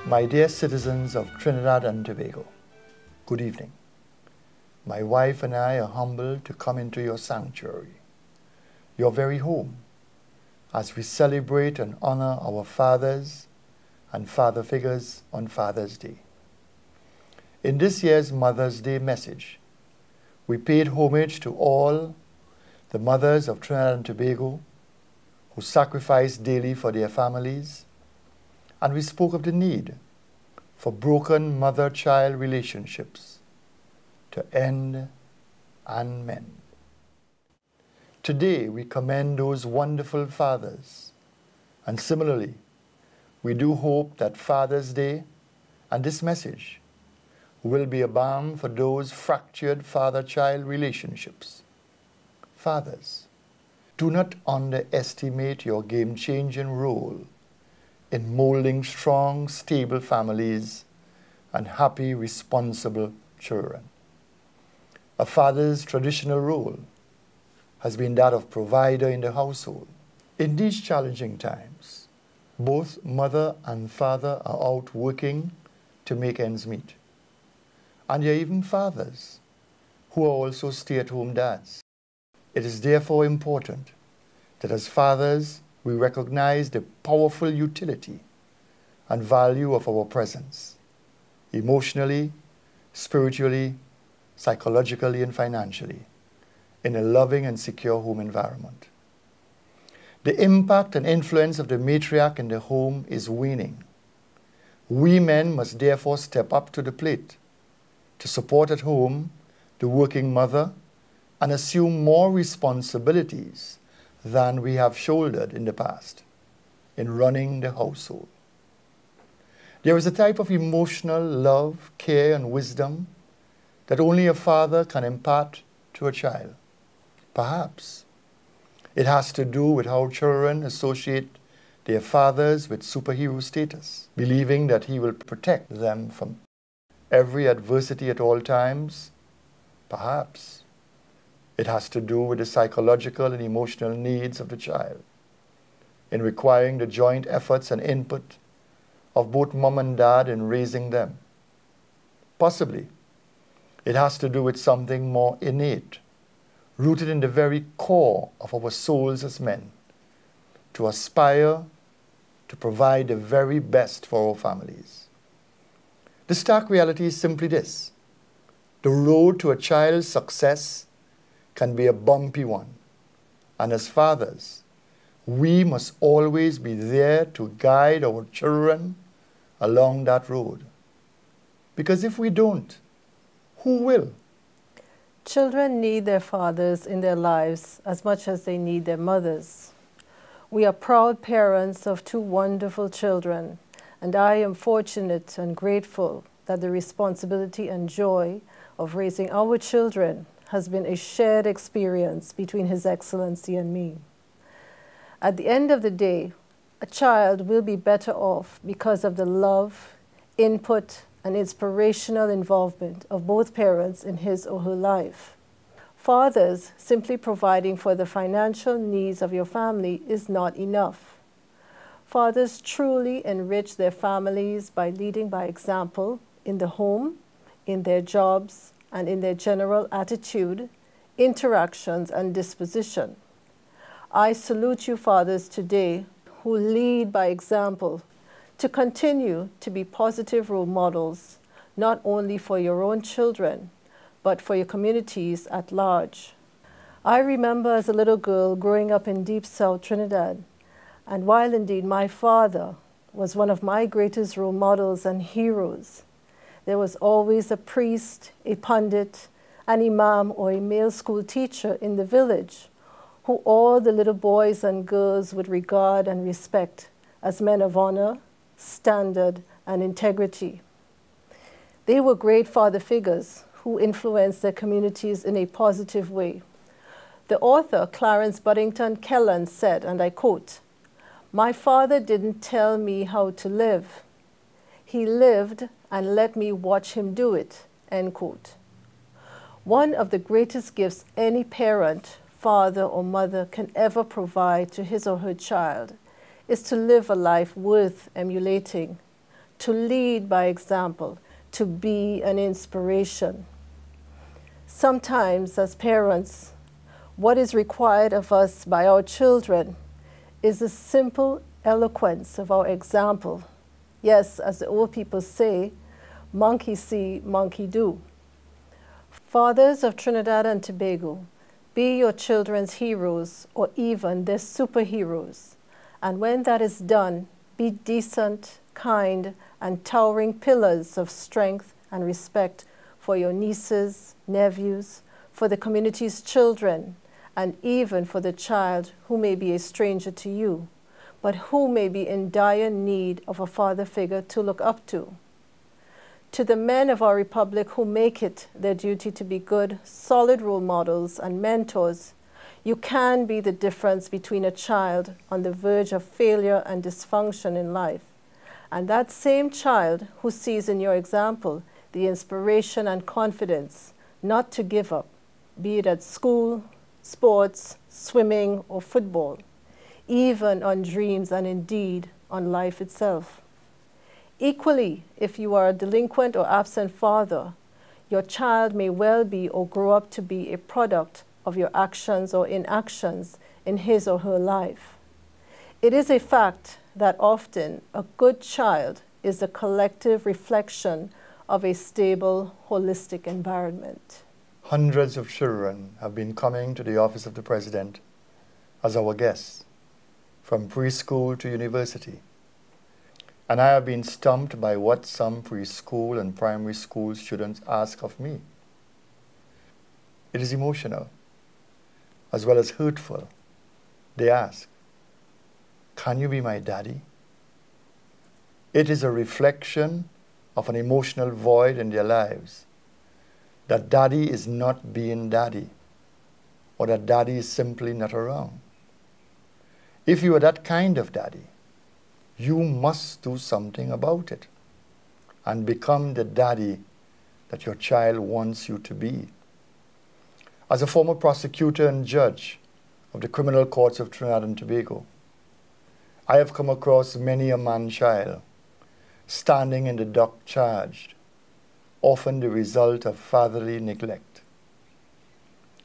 My dear citizens of Trinidad and Tobago, good evening. My wife and I are humbled to come into your sanctuary, your very home, as we celebrate and honor our fathers and father figures on Father's Day. In this year's Mother's Day message, we paid homage to all the mothers of Trinidad and Tobago who sacrifice daily for their families, and we spoke of the need for broken mother-child relationships to end and mend. Today, we commend those wonderful fathers, and similarly, we do hope that Father's Day and this message will be a balm for those fractured father-child relationships. Fathers, do not underestimate your game-changing role in molding strong, stable families and happy, responsible children. A father's traditional role has been that of provider in the household. In these challenging times, both mother and father are out working to make ends meet. And there are even fathers who are also stay-at-home dads. It is therefore important that as fathers, we recognize the powerful utility and value of our presence, emotionally, spiritually, psychologically, and financially, in a loving and secure home environment. The impact and influence of the matriarch in the home is waning. We men must therefore step up to the plate to support at home the working mother and assume more responsibilities than we have shouldered in the past in running the household. There is a type of emotional love, care, and wisdom that only a father can impart to a child. Perhaps it has to do with how children associate their fathers with superhero status, believing that he will protect them from every adversity at all times. Perhaps it has to do with the psychological and emotional needs of the child in requiring the joint efforts and input of both mom and dad in raising them. Possibly, it has to do with something more innate, rooted in the very core of our souls as men, to aspire to provide the very best for our families. The stark reality is simply this: the road to a child's success can be a bumpy one, and as fathers, we must always be there to guide our children along that road. Because if we don't, who will? Children need their fathers in their lives as much as they need their mothers. We are proud parents of two wonderful children, and I am fortunate and grateful that the responsibility and joy of raising our children has been a shared experience between His Excellency and me. At the end of the day, a child will be better off because of the love, input, and inspirational involvement of both parents in his or her life. Fathers simply providing for the financial needs of your family is not enough. Fathers truly enrich their families by leading by example in the home, in their jobs, and in their general attitude, interactions, and disposition. I salute you, fathers, today who lead by example to continue to be positive role models, not only for your own children, but for your communities at large. I remember as a little girl growing up in deep South Trinidad, and while indeed my father was one of my greatest role models and heroes, there was always a priest, a pundit, an imam, or a male school teacher in the village who all the little boys and girls would regard and respect as men of honor, standard, and integrity. They were great father figures who influenced their communities in a positive way. The author, Clarence Buddington Kellan, said, and I quote, "My father didn't tell me how to live. He lived and let me watch him do it," end quote. One of the greatest gifts any parent, father, or mother can ever provide to his or her child is to live a life worth emulating, to lead by example, to be an inspiration. Sometimes, as parents, what is required of us by our children is the simple eloquence of our example. Yes, as the old people say, monkey see, monkey do. Fathers of Trinidad and Tobago, be your children's heroes or even their superheroes. And when that is done, be decent, kind, and towering pillars of strength and respect for your nieces, nephews, for the community's children, and even for the child who may be a stranger to you, but who may be in dire need of a father figure to look up to. To the men of our republic who make it their duty to be good, solid role models and mentors, you can be the difference between a child on the verge of failure and dysfunction in life, and that same child who sees in your example the inspiration and confidence not to give up, be it at school, sports, swimming, or football, even on dreams and indeed on life itself. Equally, if you are a delinquent or absent father, your child may well be or grow up to be a product of your actions or inactions in his or her life. It is a fact that often a good child is the collective reflection of a stable, holistic environment. Hundreds of children have been coming to the office of the President as our guests, from preschool to university. And I have been stumped by what some preschool and primary school students ask of me. It is emotional, as well as hurtful. They ask, "Can you be my daddy?" It is a reflection of an emotional void in their lives, that daddy is not being daddy, or that daddy is simply not around. If you are that kind of daddy, you must do something about it and become the daddy that your child wants you to be. As a former prosecutor and judge of the criminal courts of Trinidad and Tobago, I have come across many a man-child standing in the dock charged, often the result of fatherly neglect.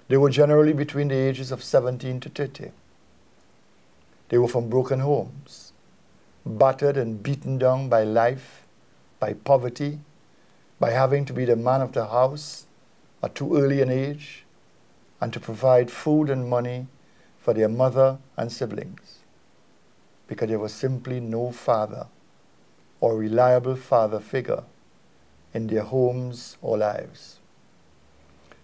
They were generally between the ages of 17 to 30. They were from broken homes, battered and beaten down by life, by poverty, by having to be the man of the house at too early an age, and to provide food and money for their mother and siblings, because there was simply no father or reliable father figure in their homes or lives.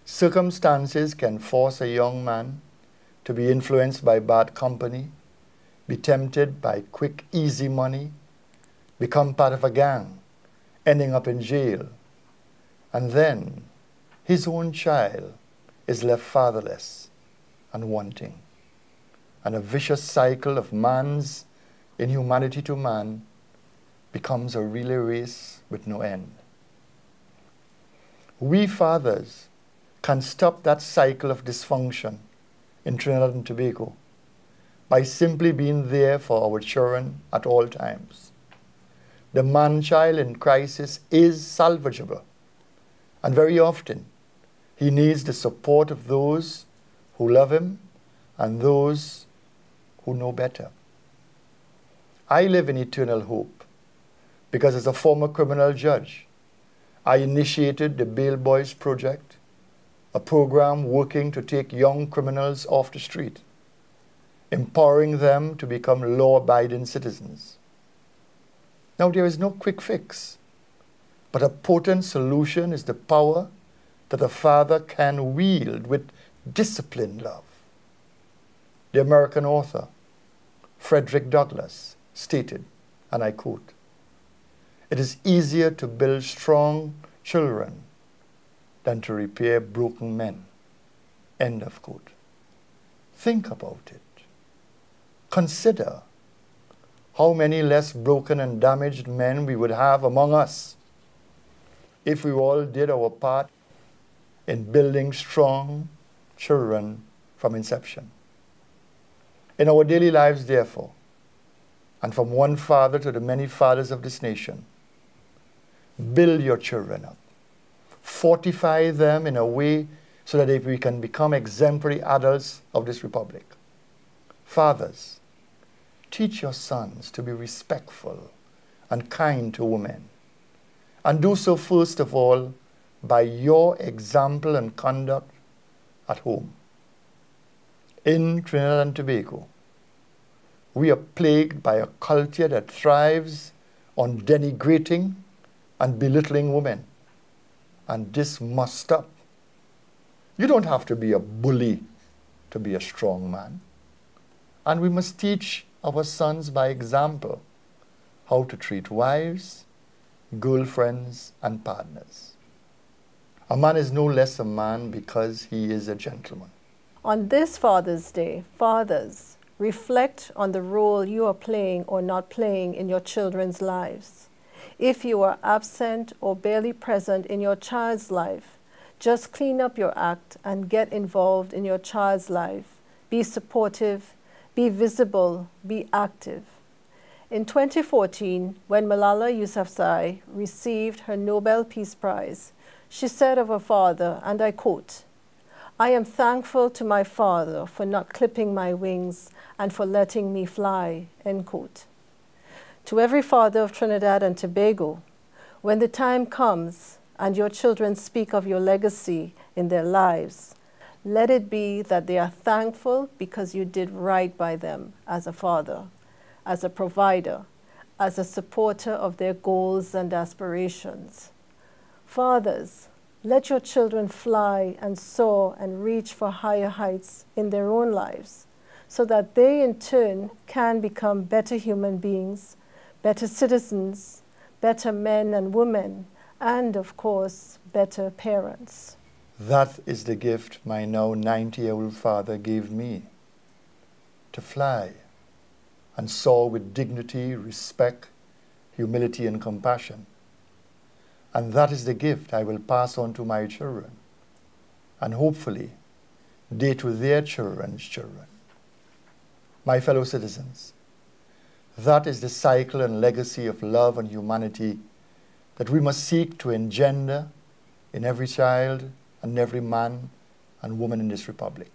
Circumstances can force a young man to be influenced by bad company, be tempted by quick, easy money, become part of a gang, ending up in jail, and then his own child is left fatherless and wanting. And a vicious cycle of man's inhumanity to man becomes a relay race with no end. We fathers can stop that cycle of dysfunction in Trinidad and Tobago by simply being there for our children at all times. The man-child in crisis is salvageable, and very often he needs the support of those who love him and those who know better. I live in eternal hope because as a former criminal judge, I initiated the Bail Boys Project, a program working to take young criminals off the street, empowering them to become law-abiding citizens. Now, there is no quick fix, but a potent solution is the power that a father can wield with disciplined love. The American author, Frederick Douglass, stated, and I quote, "It is easier to build strong children than to repair broken men." End of quote. Think about it. Consider how many less broken and damaged men we would have among us if we all did our part in building strong children from inception. In our daily lives, therefore, and from one father to the many fathers of this nation, build your children up. Fortify them in a way so that we can become exemplary adults of this republic. Fathers, teach your sons to be respectful and kind to women. And do so first of all by your example and conduct at home. In Trinidad and Tobago, we are plagued by a culture that thrives on denigrating and belittling women. And this must stop. You don't have to be a bully to be a strong man. And we must teach our sons by example how to treat wives, girlfriends, and partners. A man is no less a man because he is a gentleman. On this Father's Day, fathers, reflect on the role you are playing or not playing in your children's lives. If you are absent or barely present in your child's life, just clean up your act and get involved in your child's life. Be supportive, be visible, be active. In 2014, when Malala Yousafzai received her Nobel Peace Prize, she said of her father, and I quote, "I am thankful to my father for not clipping my wings and for letting me fly," end quote. To every father of Trinidad and Tobago, when the time comes and your children speak of your legacy in their lives, let it be that they are thankful because you did right by them as a father, as a provider, as a supporter of their goals and aspirations. Fathers, let your children fly and soar and reach for higher heights in their own lives, so that they in turn can become better human beings, better citizens, better men and women, and of course, better parents. That is the gift my now 90-year-old father gave me, to fly and soar with dignity, respect, humility, and compassion. And that is the gift I will pass on to my children, and hopefully they to their children's children. My fellow citizens, that is the cycle and legacy of love and humanity that we must seek to engender in every child and every man and woman in this republic.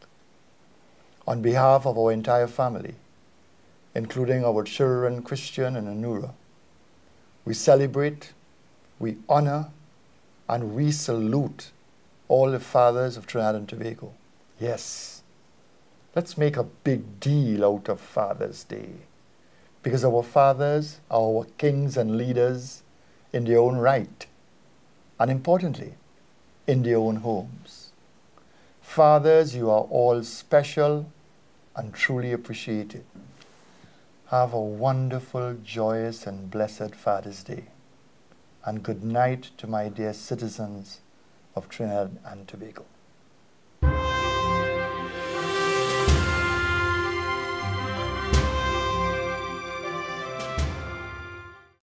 On behalf of our entire family, including our children, Christian and Anura, we celebrate, we honor, and we salute all the fathers of Trinidad and Tobago. Yes, let's make a big deal out of Father's Day, because our fathers are our kings and leaders in their own right, and importantly, in their own homes. Fathers, you are all special and truly appreciated. Have a wonderful, joyous, and blessed Father's Day. And good night to my dear citizens of Trinidad and Tobago.